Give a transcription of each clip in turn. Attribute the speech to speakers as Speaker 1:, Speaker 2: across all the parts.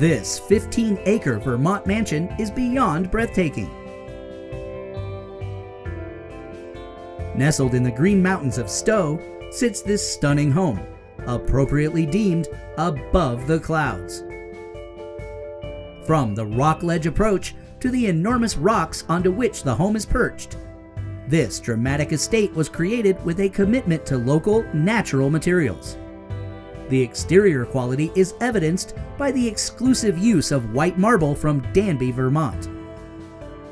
Speaker 1: This 15-acre Vermont mansion is beyond breathtaking. Nestled in the Green Mountains of Stowe sits this stunning home, appropriately deemed above the clouds. From the rock ledge approach to the enormous rocks onto which the home is perched, this dramatic estate was created with a commitment to local, natural materials. The exterior quality is evidenced by the exclusive use of white marble from Danby, Vermont.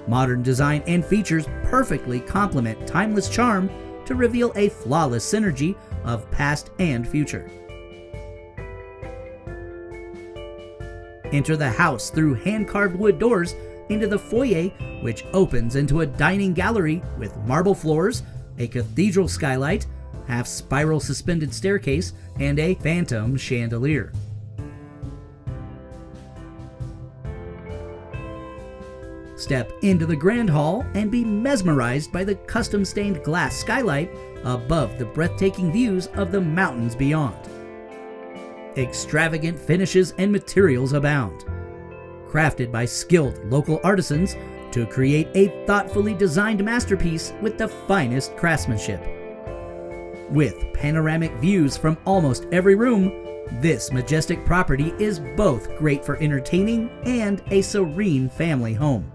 Speaker 1: Modern design and features perfectly complement timeless charm to reveal a flawless synergy of past and future. Enter the house through hand-carved wood doors into the foyer, which opens into a dining gallery with marble floors, a cathedral skylight, half-spiral suspended staircase, and a phantom chandelier. Step into the grand hall and be mesmerized by the custom-stained glass skylight above the breathtaking views of the mountains beyond. Extravagant finishes and materials abound, crafted by skilled local artisans to create a thoughtfully designed masterpiece with the finest craftsmanship. With panoramic views from almost every room, this majestic property is both great for entertaining and a serene family home.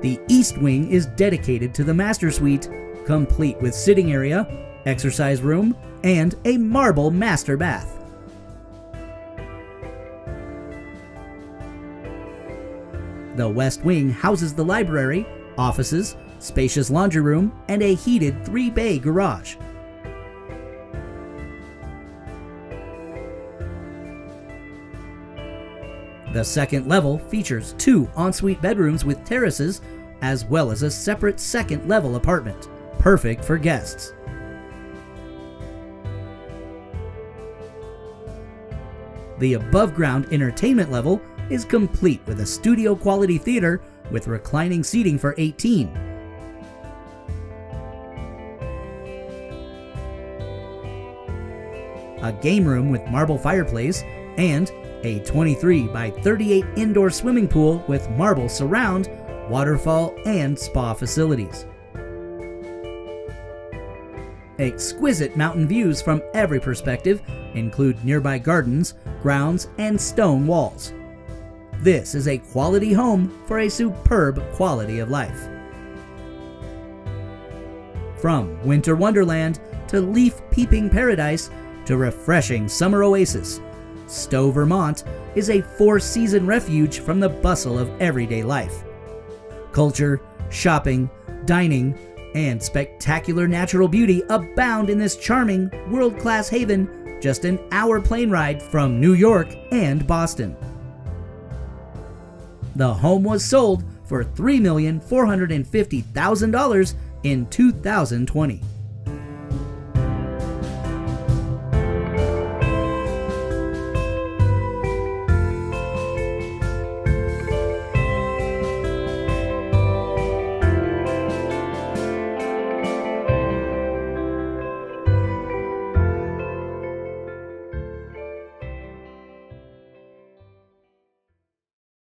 Speaker 1: The east wing is dedicated to the master suite, complete with sitting area, exercise room, and a marble master bath. The west wing houses the library, offices, spacious laundry room, and a heated 3-bay garage. The second level features 2 ensuite bedrooms with terraces, as well as a separate second-level apartment, perfect for guests. The above-ground entertainment level is complete with a studio-quality theater with reclining seating for 18. A game room with marble fireplace, and a 23 by 38 indoor swimming pool with marble surround, waterfall, and spa facilities. Exquisite mountain views from every perspective include nearby gardens, grounds, and stone walls. This is a quality home for a superb quality of life. From winter wonderland to leaf-peeping paradise to refreshing summer oasis, Stowe, Vermont is a 4-season refuge from the bustle of everyday life. Culture, shopping, dining, and spectacular natural beauty abound in this charming, world-class haven, just an hour plane ride from New York and Boston. The home was sold for $3,450,000 in 2020.